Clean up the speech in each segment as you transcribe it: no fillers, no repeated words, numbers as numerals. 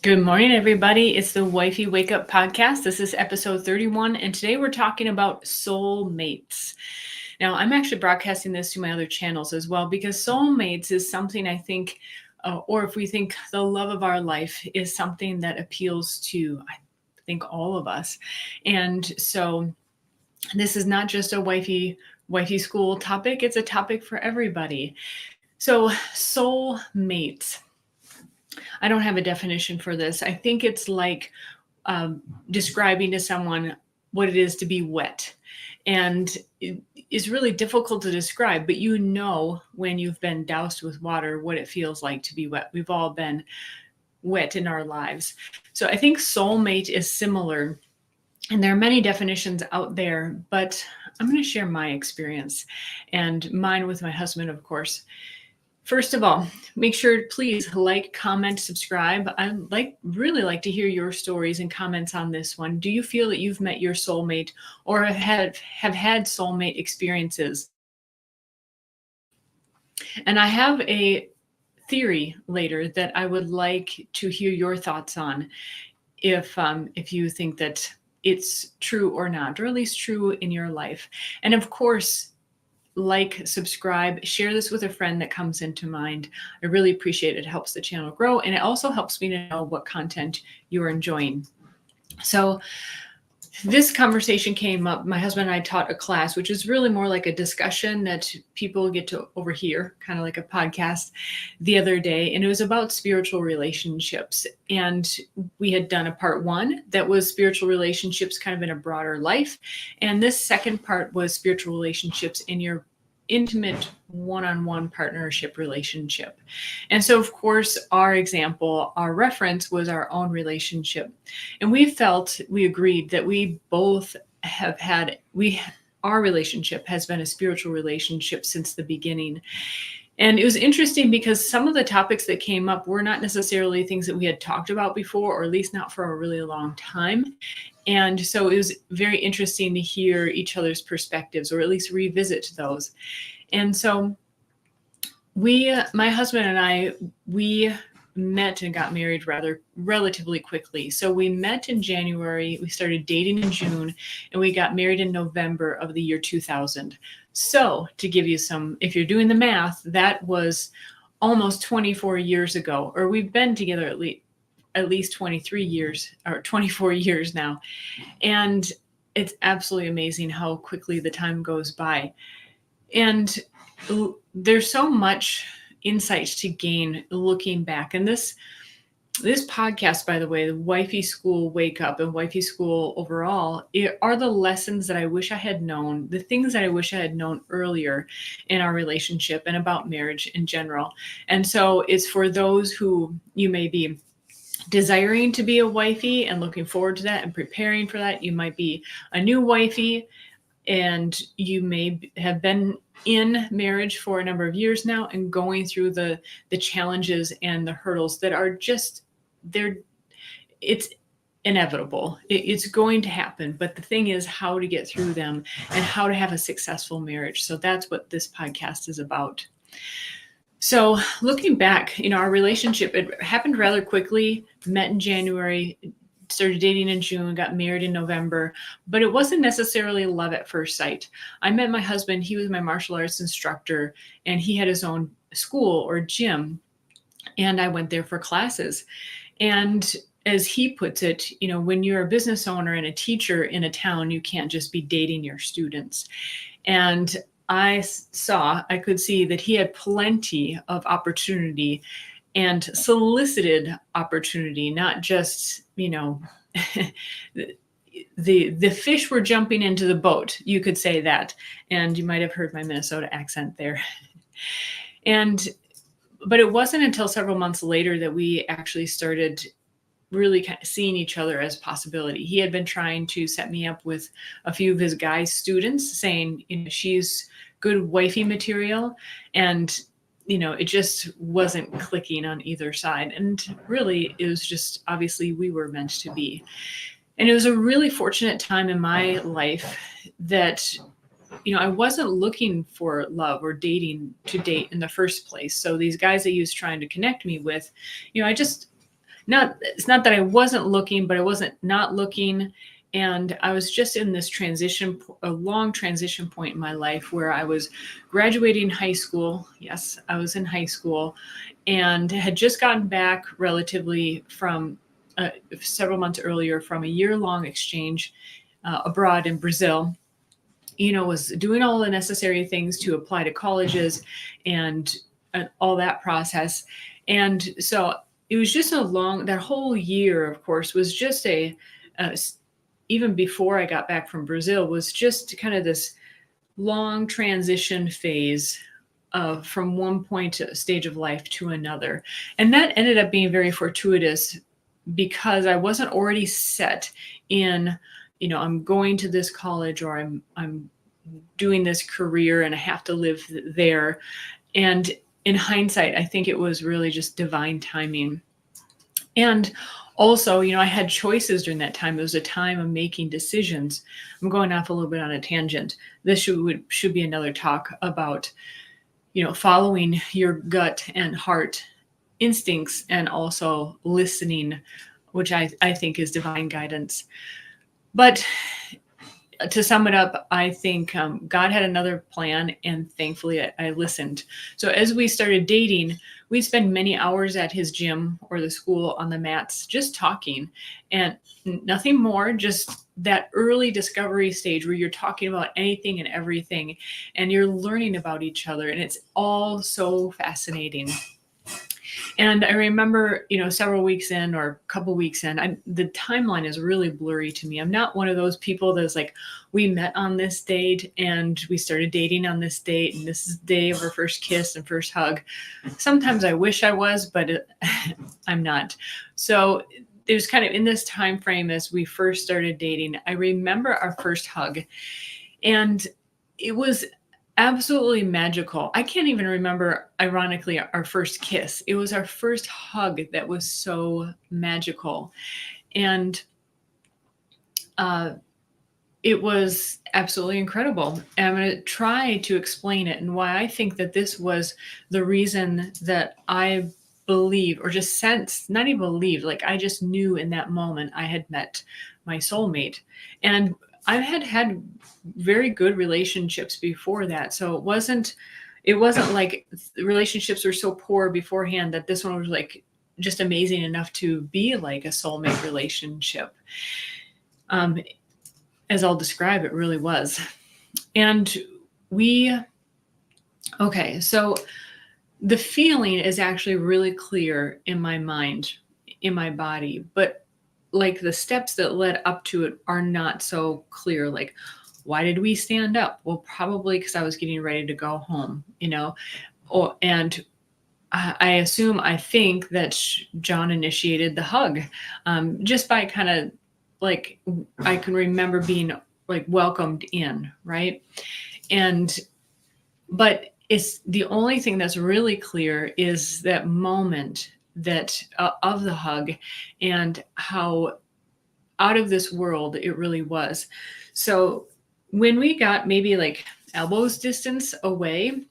Good morning, everybody. It's the Wifey Wake Up Podcast. This is episode 31, and today we're talking about soulmates. Now, I'm actually broadcasting this to my other channels as well because soulmates is something I think, or if we think the love of our life is something that appeals to, I think, all of us. And so this is not just a wifey school topic, it's a topic for everybody. So, soulmates. I don't have a definition for this. I think it's like describing to someone what it is to be wet. And it is really difficult to describe, but you know when you've been doused with water what it feels like to be wet. We've all been wet in our lives. So I think soulmate is similar. And there are many definitions out there, but I'm going to share my experience and mine with my husband, of course. First of all, make sure please like, comment, subscribe. I'd really like to hear your stories and comments on this one. Do you feel that you've met your soulmate or have had soulmate experiences? And I have a theory later that I would like to hear your thoughts on if you think that it's true or not, or at least true in your life. And of course, like, subscribe, share this with a friend that comes into mind. I really appreciate it. It helps the channel grow, and it also helps me to know what content you're enjoying. So this conversation came up. My husband and I taught a class, which is really more like a discussion that people get to overhear, kind of like a podcast, the other day. And it was about spiritual relationships. And we had done a part one that was spiritual relationships kind of in a broader life. And this second part was spiritual relationships in your intimate one-on-one partnership relationship. And so, of course, our example, our reference was our own relationship. And we agreed that we both have had, our relationship has been a spiritual relationship since the beginning. And it was interesting because some of the topics that came up were not necessarily things that we had talked about before, or at least not for a really long time. And so it was very interesting to hear each other's perspectives, or at least revisit those. And so my husband and I, we met and got married relatively quickly. So we met in January, we started dating in June, and we got married in November of the year 2000. So to give you some, if you're doing the math, that was almost 24 years ago, or we've been together at least 23 years or 24 years now. And it's absolutely amazing how quickly the time goes by. And there's so much insights to gain looking back. And this podcast, by the way, the Wifey School Wake Up and Wifey School overall, are the lessons that I wish I had known, the things that I wish I had known earlier in our relationship and about marriage in general. And so it's for those who you may be desiring to be a wifey and looking forward to that and preparing for that. You might be a new wifey and you may have been in marriage for a number of years now and going through the challenges and the hurdles that are just there. It's inevitable. It's going to happen. But the thing is how to get through them and how to have a successful marriage. So that's what this podcast is about. So looking back, our relationship, it happened rather quickly, met in January, started dating in June, got married in November, but it wasn't necessarily love at first sight. I met my husband, he was my martial arts instructor, and he had his own school or gym, and I went there for classes. And as he puts it, when you're a business owner and a teacher in a town, you can't just be dating your students. And I could see that he had plenty of opportunity and solicited opportunity, not just, the fish were jumping into the boat, you could say that. And you might have heard my Minnesota accent there. But it wasn't until several months later that we actually started really kind of seeing each other as a possibility. He had been trying to set me up with a few of his guy students, saying, she's good wifey material. And, it just wasn't clicking on either side. And really, it was just, obviously, we were meant to be. And it was a really fortunate time in my life that, I wasn't looking for love or to date in the first place. So these guys that he was trying to connect me with, I just it's not that I wasn't looking, but I wasn't not looking. And I was just in this a long transition point in my life where I was graduating high school. Yes, I was in high school and had just gotten back relatively from several months earlier from a year-long exchange abroad in Brazil. Was doing all the necessary things to apply to colleges and all that process. And so it was just that whole year, of course, was just even before I got back from Brazil, was just kind of this long transition phase from one stage of life to another. And that ended up being very fortuitous because I wasn't already set in, I'm going to this college or I'm doing this career and I have to live there. And in hindsight, I think it was really just divine timing. And also, I had choices during that time. It was a time of making decisions. I'm going off a little bit on a tangent. This should be another talk about, following your gut and heart instincts and also listening, which I think is divine guidance. But to sum it up, I think God had another plan, and thankfully I listened. So as we started dating, we'd spend many hours at his gym or the school on the mats, just talking, and nothing more, just that early discovery stage where you're talking about anything and everything, and you're learning about each other, and it's all so fascinating. And I remember, several weeks in or a couple weeks in, the timeline is really blurry to me. I'm not one of those people that's like, we met on this date and we started dating on this date, and this is the day of our first kiss and first hug. Sometimes I wish I was, but I'm not. So it was kind of in this time frame as we first started dating. I remember our first hug, and it was absolutely magical. I can't even remember, ironically, our first kiss. It was our first hug that was so magical. And it was absolutely incredible. And I'm going to try to explain it and why I think that this was the reason that I believe, or just sensed, not even believed, like I just knew in that moment I had met my soulmate. And I had very good relationships before that. So it wasn't like relationships were so poor beforehand that this one was like just amazing enough to be like a soulmate relationship. As I'll describe, it really was. And so the feeling is actually really clear in my mind, in my body, but like the steps that led up to it are not so clear. Like, why did we stand up? Well, probably because I was getting ready to go home, and I think that John initiated the hug, just by kind of like, I can remember being like welcomed in, right? But it's the only thing that's really clear is that moment that of the hug and how out of this world it really was. So when we got maybe like elbows distance away,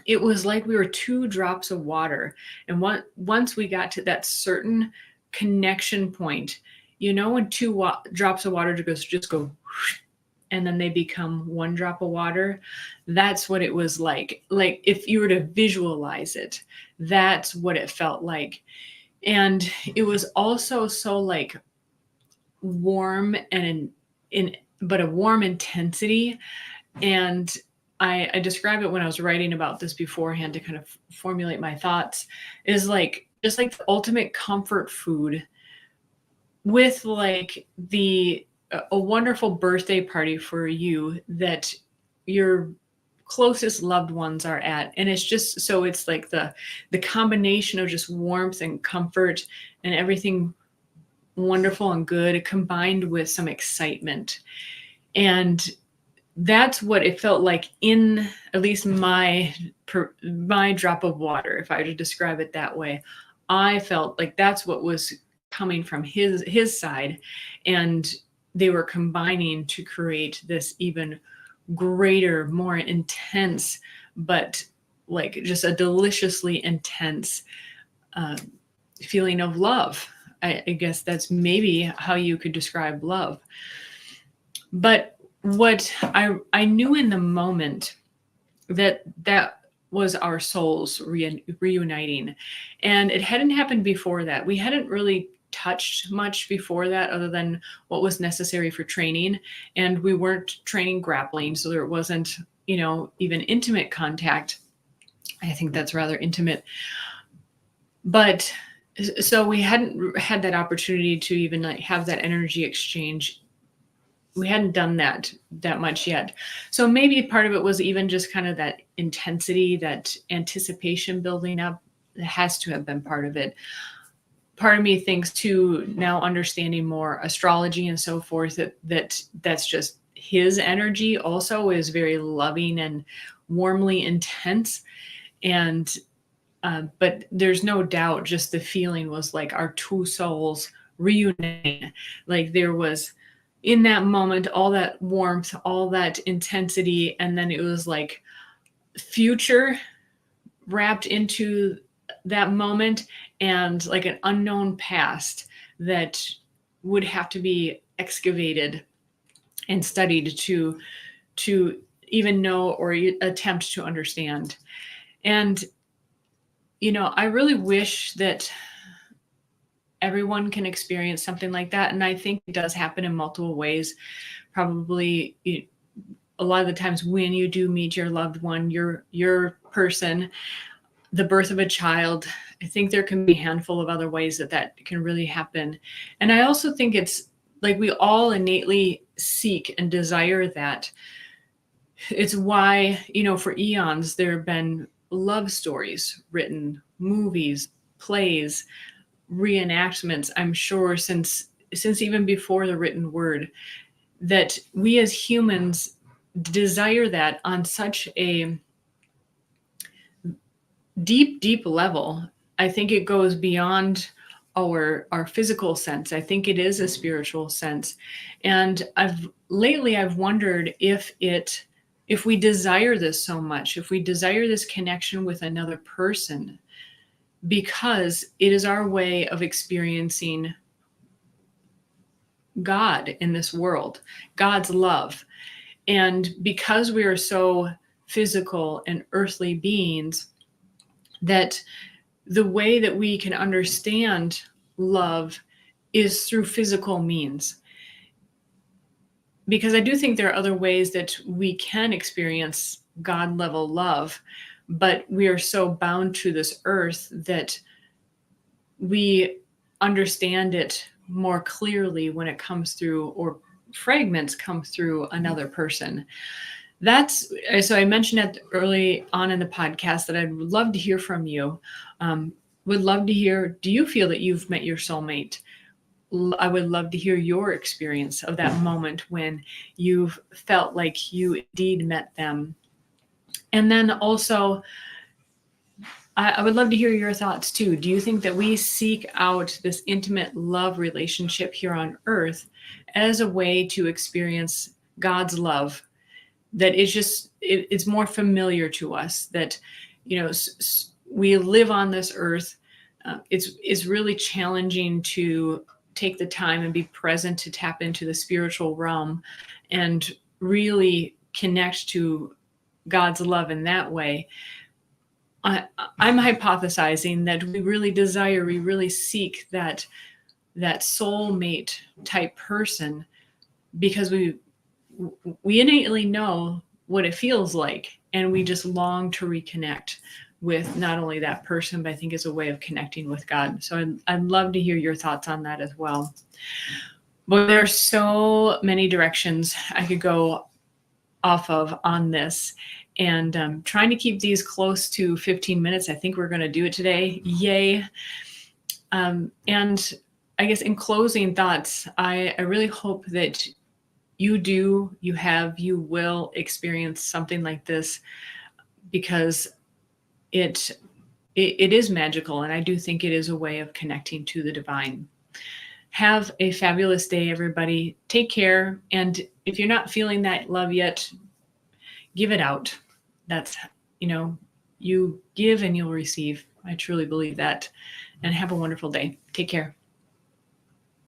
it was like we were 2 drops of water. And once we got to that certain connection point, when 2 drops of water just go and then they become 1 drop of water, that's what it was like. Like if you were to visualize it, that's what it felt like. And it was also so like warm and but a warm intensity. And I described it when I was writing about this beforehand to kind of formulate my thoughts, is like just like the ultimate comfort food with like a wonderful birthday party for you that your closest loved ones are at. And it's just, so it's like the combination of just warmth and comfort and everything wonderful and good combined with some excitement. And that's what it felt like in at least my drop of water. If I were to describe it that way, I felt like that's what was coming from his side, and they were combining to create this even greater, more intense, but like just a deliciously intense feeling of love. I guess that's maybe how you could describe love. But what I knew in the moment, that was our souls reuniting, and it hadn't happened before that. We hadn't really touched much before that other than what was necessary for training, and we weren't training grappling, so there wasn't, even intimate contact. I think that's rather intimate. But so we hadn't had that opportunity to even like have that energy exchange. We hadn't done that much yet. So maybe part of it was even just kind of that intensity, that anticipation building up. It has to have been part of it. Part of me thinks too, now understanding more astrology and so forth, that's just his energy also is very loving and warmly intense. And but there's no doubt, just the feeling was like our two souls reuniting. Like there was in that moment all that warmth, all that intensity, and then it was like future wrapped into that moment, and like an unknown past that would have to be excavated and studied to even know or attempt to understand. And I really wish that everyone can experience something like that. And I think it does happen in multiple ways. Probably a lot of the times when you do meet your loved one, your person, the birth of a child, I think there can be a handful of other ways that can really happen. And I also think it's like we all innately seek and desire that. It's why, for eons, there have been love stories written, movies, plays, reenactments, I'm sure since even before the written word, that we as humans desire that on such a deep level. I think it goes beyond our physical sense. I think it is a spiritual sense. And I've wondered if we desire this so much, if we desire this connection with another person, because it is our way of experiencing God in this world, God's love. And because we are so physical and earthly beings, that the way that we can understand love is through physical means. Because I do think there are other ways that we can experience God level love, but we are so bound to this earth that we understand it more clearly when it comes through, or fragments come through another person. So I mentioned it early on in the podcast that I'd love to hear from you. Would love to hear, do you feel that you've met your soulmate? I would love to hear your experience of that moment when you've felt like you indeed met them. And then also, I would love to hear your thoughts too. Do you think that we seek out this intimate love relationship here on earth as a way to experience God's love? That is just, it's more familiar to us, that, we live on this earth. It's really challenging to take the time and be present to tap into the spiritual realm and really connect to God's love in that way. I'm hypothesizing that we really seek that soulmate type person because we innately know what it feels like, and we just long to reconnect with not only that person, but I think it's a way of connecting with God. So I'd love to hear your thoughts on that as well. But there are so many directions I could go off of on this, and trying to keep these close to 15 minutes. I think we're going to do it today. Yay. And I guess in closing thoughts, I really hope that you will experience something like this, because it is magical. And I do think it is a way of connecting to the divine. Have a fabulous day, everybody. Take care. And if you're not feeling that love yet, give it out. That's, you give and you'll receive. I truly believe that. And have a wonderful day. Take care.